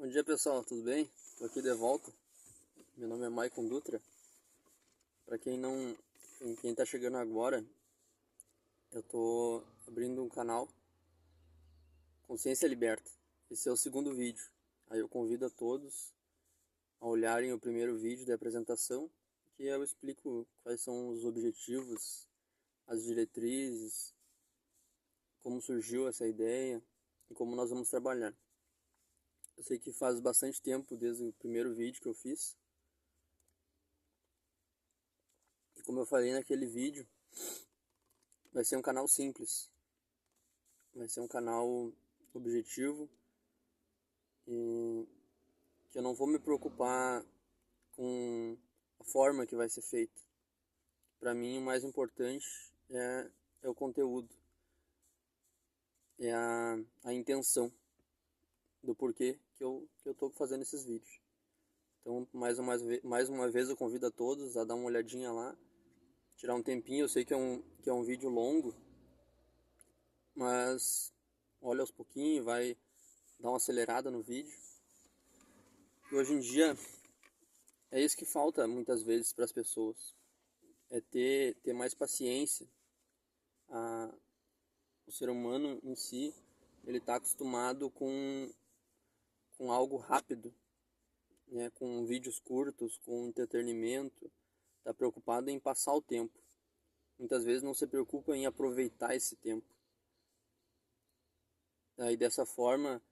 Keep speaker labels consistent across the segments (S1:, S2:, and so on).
S1: Bom dia pessoal, tudo bem? Tô aqui de volta. Meu nome é Maicon Dutra. Para quem tá chegando agora, eu tô abrindo um canal Consciência Liberta. Esse é o segundo vídeo. Aí eu convido a todos a olharem o primeiro vídeo da apresentação, que eu explico quais são os objetivos, as diretrizes, como surgiu essa ideia e como nós vamos trabalhar. Eu sei que faz bastante tempo desde o primeiro vídeo que eu fiz. E como eu falei naquele vídeo, vai ser um canal simples. Vai ser um canal objetivo e que eu não vou me preocupar com a forma que vai ser feito. Para mim, o mais importante é o conteúdo, é a intenção do porquê que eu tô fazendo esses vídeos. Então, mais uma vez, eu convido a todos a dar uma olhadinha lá, tirar um tempinho. Eu sei que é um vídeo longo, mas olha aos pouquinhos, vai dar uma acelerada no vídeo. E hoje em dia é isso que falta muitas vezes para as pessoas, é ter mais paciência. O ser humano em si, ele está acostumado com algo rápido, né? Com vídeos curtos, com entretenimento, está preocupado em passar o tempo. Muitas vezes não se preocupa em aproveitar esse tempo. Aí dessa forma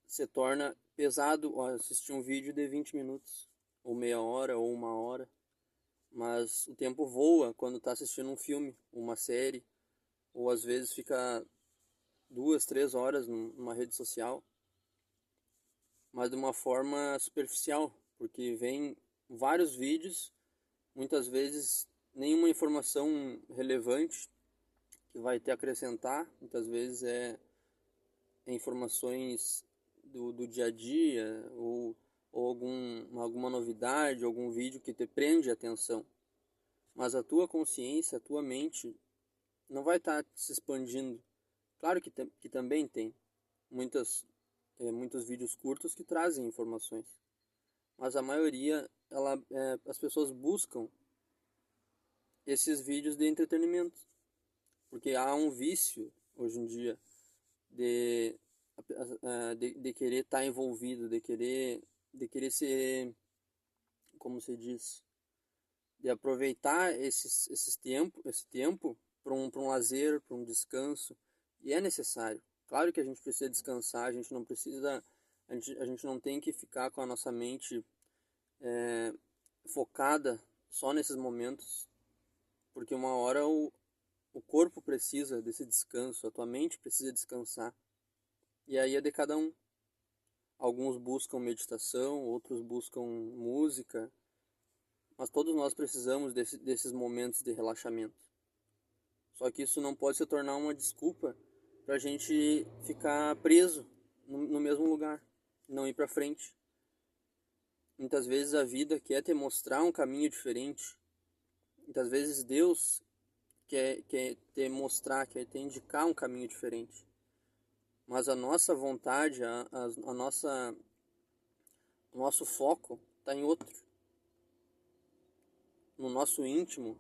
S1: se torna pesado assistir um vídeo de 20 minutos, ou meia hora, ou uma hora. Mas o tempo voa quando está assistindo um filme, uma série, ou às vezes fica 2, 3 horas numa rede social, mas de uma forma superficial, porque vem vários vídeos, muitas vezes nenhuma informação relevante que vai te acrescentar, muitas vezes é informações do dia a dia, ou alguma novidade, algum vídeo que te prende a atenção. Mas a tua consciência, a tua mente não vai estar se expandindo. Claro que também tem muitos vídeos curtos que trazem informações, mas a maioria, as pessoas buscam esses vídeos de entretenimento, porque há um vício hoje em dia de, de querer estar envolvido, de querer ser, como se diz, de aproveitar esse tempo para um lazer, para um descanso, e é necessário. Claro que a gente precisa descansar, a gente não tem que ficar com a nossa mente focada só nesses momentos, porque uma hora o corpo precisa desse descanso, a tua mente precisa descansar, e aí é de cada um. Alguns buscam meditação, outros buscam música, mas todos nós precisamos desses momentos de relaxamento. Só que isso não pode se tornar uma desculpa para a gente ficar preso no mesmo lugar, não ir para frente. Muitas vezes a vida quer te mostrar um caminho diferente. Muitas vezes Deus quer te mostrar, quer te indicar um caminho diferente. Mas a nossa vontade, o nosso foco está em outro. No nosso íntimo,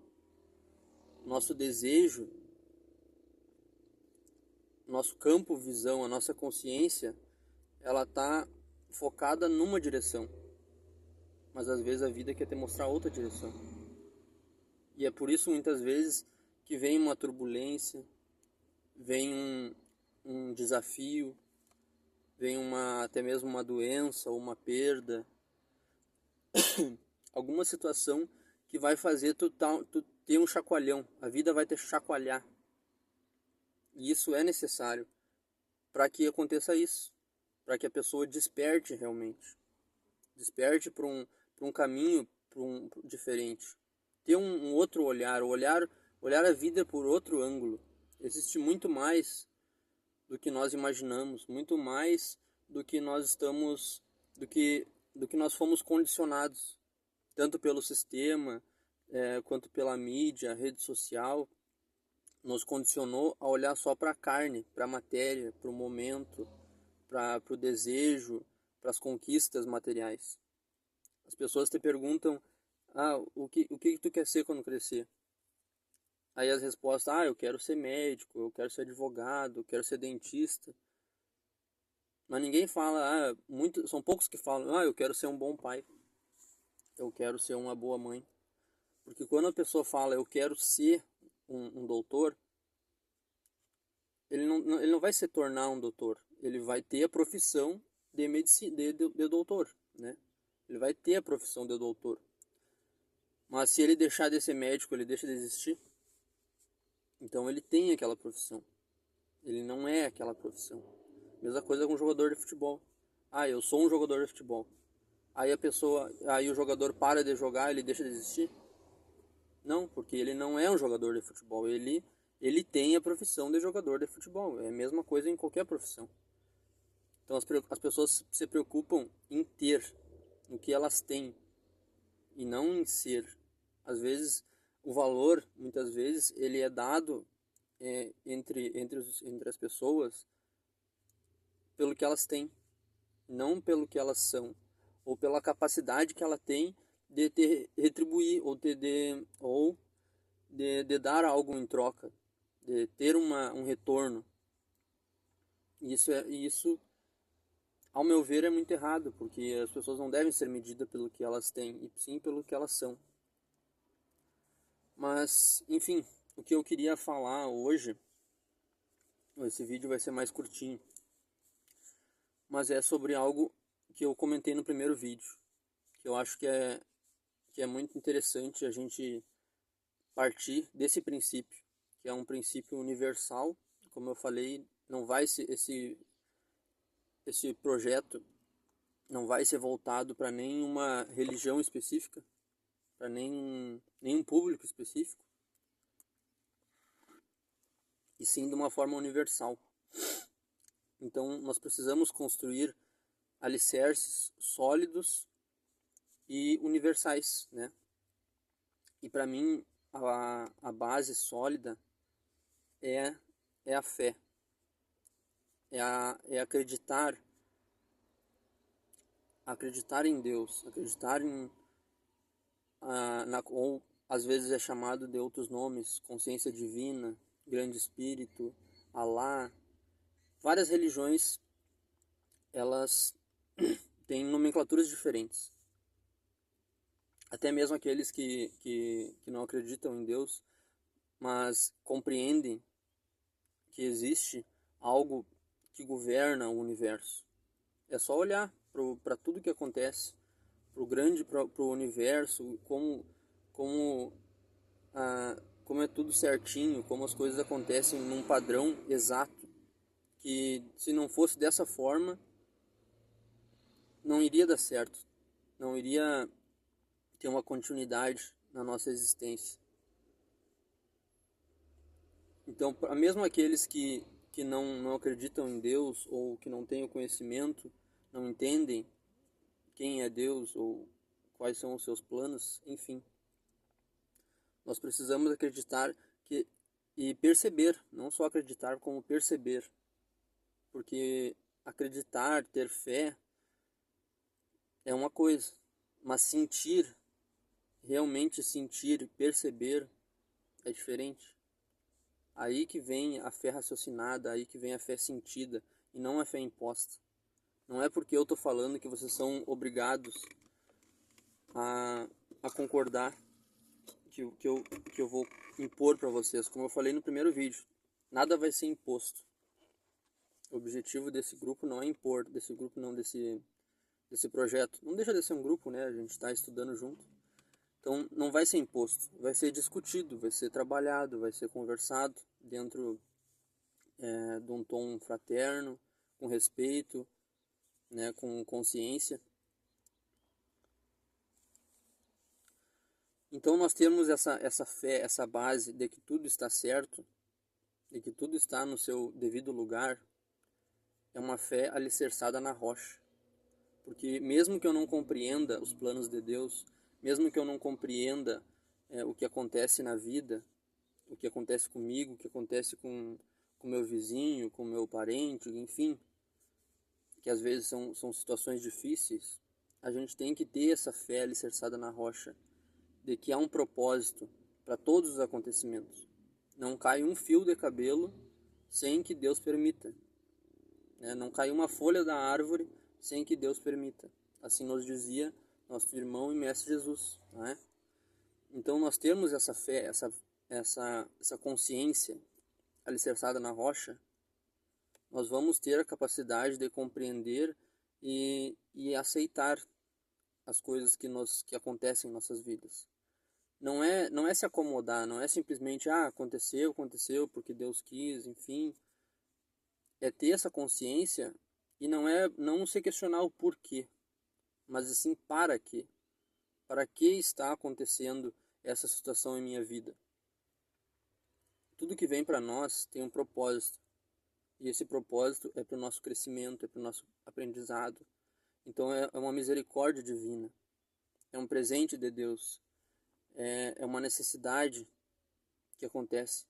S1: nosso desejo, nosso campo visão, a nossa consciência, ela está focada numa direção. Mas às vezes a vida quer te mostrar outra direção. E é por isso muitas vezes que vem uma turbulência, vem um desafio, vem até mesmo uma doença ou uma perda, alguma situação que vai fazer tu ter um chacoalhão. A vida vai te chacoalhar. E isso é necessário para que aconteça isso, para que a pessoa desperte realmente. Desperte para um caminho diferente. Ter um outro olhar a vida por outro ângulo. Existe muito mais do que nós imaginamos, muito mais do que nós estamos, do que nós fomos condicionados, tanto pelo sistema, quanto pela mídia, a rede social, nos condicionou a olhar só para a carne, para a matéria, para o momento, para o desejo, para as conquistas materiais. As pessoas te perguntam, o que tu quer ser quando crescer? Aí as respostas, eu quero ser médico, eu quero ser advogado, eu quero ser dentista. Mas ninguém fala, são poucos que falam, eu quero ser um bom pai, eu quero ser uma boa mãe. Porque quando a pessoa fala, eu quero ser um doutor, ele não vai se tornar um doutor, ele vai ter a profissão de medicina, de doutor, né? Ele vai ter a profissão de doutor. Mas se ele deixar de ser médico, ele deixa de existir. Então ele tem aquela profissão. Ele não é aquela profissão. Mesma coisa com um jogador de futebol. Eu sou um jogador de futebol. Aí o jogador para de jogar, ele deixa de existir? Não, porque ele não é um jogador de futebol. Ele tem a profissão de jogador de futebol. É a mesma coisa em qualquer profissão. Então as pessoas se preocupam em ter, no que elas têm, e não em ser. Às vezes, o valor, muitas vezes, ele é dado entre as pessoas pelo que elas têm, não pelo que elas são, ou pela capacidade que ela tem de retribuir, ou de dar algo em troca, de ter um retorno. Isso, ao meu ver, é muito errado, porque as pessoas não devem ser medidas pelo que elas têm, e sim pelo que elas são. Mas, enfim, o que eu queria falar hoje, esse vídeo vai ser mais curtinho, mas é sobre algo que eu comentei no primeiro vídeo, que eu acho que é muito interessante a gente partir desse princípio, que é um princípio universal. Como eu falei, não vai ser esse projeto não vai ser voltado para nenhuma religião específica, para nenhum público específico, e sim de uma forma universal. Então nós precisamos construir alicerces sólidos e universais, né? E para mim a base sólida é a fé, é acreditar em Deus, acreditar ou às vezes é chamado de outros nomes, consciência divina, grande espírito, Alá. Várias religiões, elas têm nomenclaturas diferentes. Até mesmo aqueles que não acreditam em Deus, mas compreendem que existe algo que governa o universo. É só olhar para tudo que acontece, para o universo, como é tudo certinho, como as coisas acontecem num padrão exato, que se não fosse dessa forma, não iria dar certo, não iria ter uma continuidade na nossa existência. Então, mesmo aqueles que não acreditam em Deus, ou que não têm o conhecimento, não entendem quem é Deus ou quais são os seus planos, enfim, nós precisamos acreditar e perceber, não só acreditar, como perceber, porque acreditar, ter fé é uma coisa, mas sentir, realmente sentir, perceber é diferente. Aí que vem a fé raciocinada, aí que vem a fé sentida, e não a fé imposta. Não é porque eu estou falando que vocês são obrigados a concordar que eu vou impor para vocês. Como eu falei no primeiro vídeo, nada vai ser imposto. O objetivo desse grupo não é impor, desse projeto. Não deixa de ser um grupo, né? A gente está estudando junto. Então não vai ser imposto, vai ser discutido, vai ser trabalhado, vai ser conversado dentro de um tom fraterno, com respeito, né? Com consciência. Então nós temos essa fé, essa base de que tudo está certo, de que tudo está no seu devido lugar. É uma fé alicerçada na rocha. Porque mesmo que eu não compreenda os planos de Deus, mesmo que eu não compreenda o que acontece na vida, o que acontece comigo, o que acontece com meu vizinho, com meu parente, enfim, que às vezes são situações difíceis, a gente tem que ter essa fé alicerçada na rocha, de que há um propósito para todos os acontecimentos. Não cai um fio de cabelo sem que Deus permita, né? Não cai uma folha da árvore sem que Deus permita. Assim nos dizia nosso irmão e mestre Jesus, né? Então nós temos essa fé, essa consciência alicerçada na rocha, nós vamos ter a capacidade de compreender e aceitar as coisas que acontecem em nossas vidas. Não é se acomodar, não é simplesmente, aconteceu porque Deus quis, enfim. É ter essa consciência e não se questionar o porquê, mas assim, para quê? Para que está acontecendo essa situação em minha vida? Tudo que vem para nós tem um propósito. E esse propósito é para o nosso crescimento, é para o nosso aprendizado. Então é uma misericórdia divina. É um presente de Deus. É uma necessidade que acontece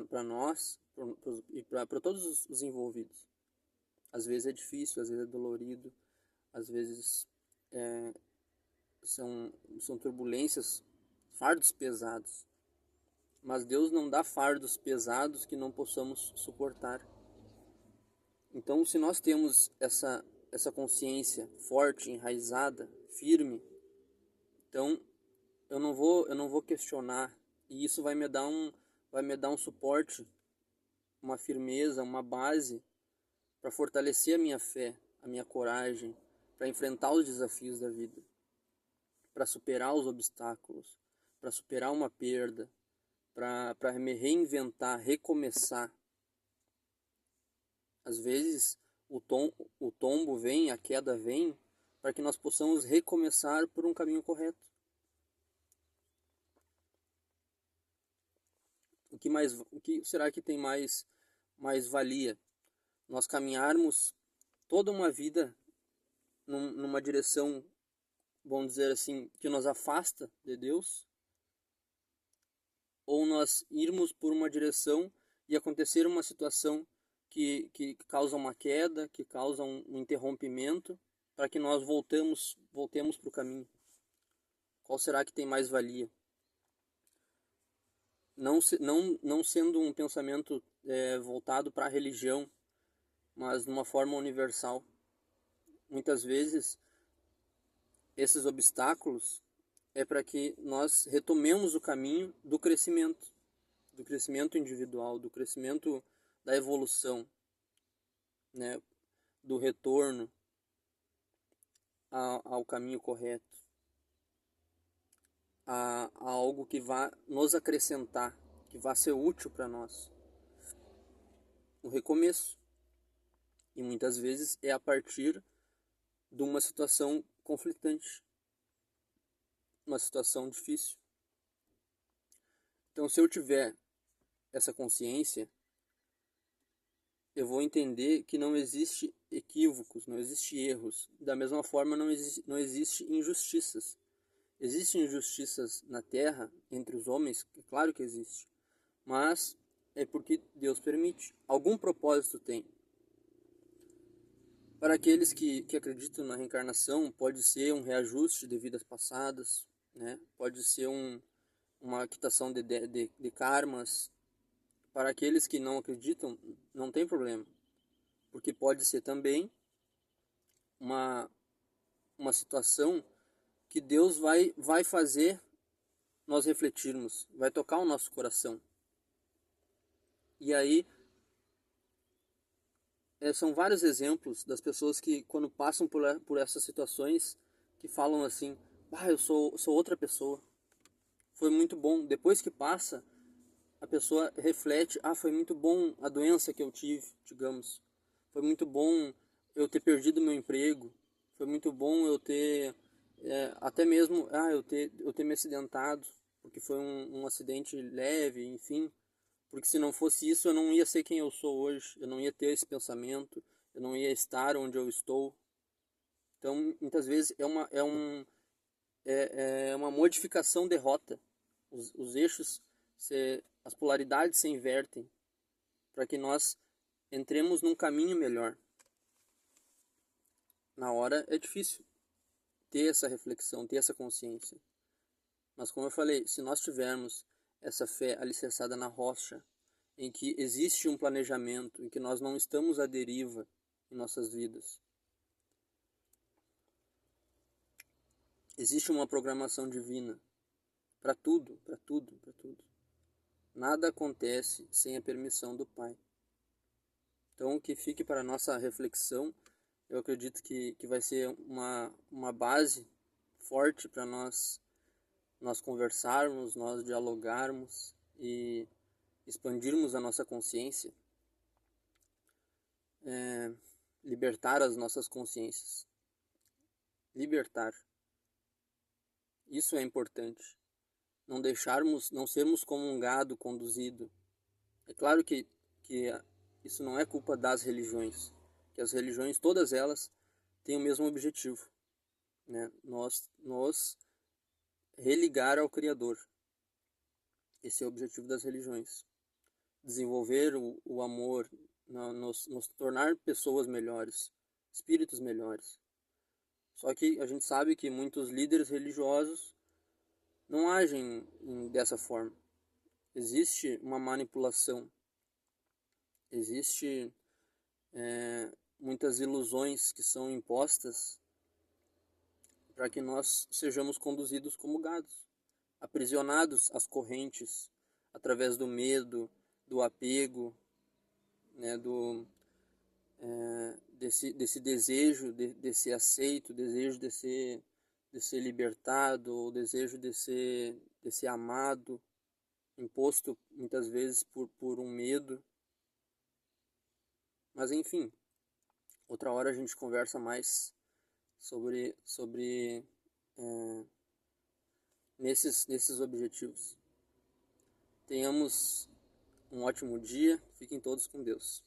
S1: para nós e para todos os envolvidos. Às vezes é difícil, às vezes é dolorido, às vezes são turbulências, fardos pesados. Mas Deus não dá fardos pesados que não possamos suportar. Então, se nós temos essa consciência forte, enraizada, firme, então eu não vou questionar, e isso vai me dar um suporte, uma firmeza, uma base para fortalecer a minha fé, a minha coragem, para enfrentar os desafios da vida, para superar os obstáculos, para superar uma perda, para me reinventar, recomeçar. Às vezes o tombo vem, a queda vem, para que nós possamos recomeçar por um caminho correto. O que será que tem mais valia? Nós caminharmos toda uma vida numa direção, vamos dizer assim, que nos afasta de Deus? Ou nós irmos por uma direção e acontecer uma situação que causa uma queda, que causa um interrompimento, para que nós voltemos para o caminho? Qual será que tem mais valia? Não sendo um pensamento voltado para a religião, mas de uma forma universal. Muitas vezes, esses obstáculos é para que nós retomemos o caminho do crescimento individual, do crescimento da evolução, né? Do retorno ao caminho correto, a algo que vá nos acrescentar, que vá ser útil para nós. O recomeço. E muitas vezes é a partir de uma situação conflitante, uma situação difícil. Então, se eu tiver essa consciência, eu vou entender que não existe equívocos, não existe erros. Da mesma forma, não existe injustiças. Existem injustiças na terra, entre os homens, é claro que existe. Mas é porque Deus permite. Algum propósito tem. Para aqueles que acreditam na reencarnação, pode ser um reajuste de vidas passadas, né? Pode ser uma quitação de karmas. Para aqueles que não acreditam, não tem problema, porque pode ser também uma situação que Deus vai fazer nós refletirmos, vai tocar o nosso coração. E aí, são vários exemplos das pessoas que, quando passam por essas situações, que falam assim: eu sou outra pessoa. Foi muito bom. Depois que passa, a pessoa reflete: foi muito bom a doença que eu tive, digamos. Foi muito bom eu ter perdido meu emprego. Foi muito bom eu ter, até mesmo, eu ter me acidentado, porque foi um acidente leve, enfim. Porque se não fosse isso, eu não ia ser quem eu sou hoje. Eu não ia ter esse pensamento. Eu não ia estar onde eu estou. Então, muitas vezes, é uma modificação de rota. Os eixos, as polaridades se invertem para que nós entremos num caminho melhor. Na hora é difícil ter essa reflexão, ter essa consciência. Mas como eu falei, se nós tivermos essa fé alicerçada na rocha, em que existe um planejamento, em que nós não estamos à deriva em nossas vidas, existe uma programação divina para tudo, para tudo, para tudo. Nada acontece sem a permissão do Pai. Então, que fique para a nossa reflexão, eu acredito que vai ser uma base forte para nós conversarmos, nós dialogarmos e expandirmos a nossa consciência, libertar as nossas consciências. Libertar. Isso é importante. Não deixarmos, não sermos como um gado conduzido. É claro que isso não é culpa das religiões, que as religiões, todas elas, têm o mesmo objetivo, né? Nos religar ao Criador. Esse é o objetivo das religiões. Desenvolver o amor, nos tornar pessoas melhores, espíritos melhores. Só que a gente sabe que muitos líderes religiosos não agem dessa forma. Existe uma manipulação, existe muitas ilusões que são impostas para que nós sejamos conduzidos como gados, aprisionados às correntes, através do medo, do apego, né, desse desejo de ser aceito, desejo de ser libertado, ou desejo de ser amado, imposto muitas vezes por um medo. Mas enfim, outra hora a gente conversa mais sobre nesses objetivos. Tenhamos um ótimo dia, fiquem todos com Deus.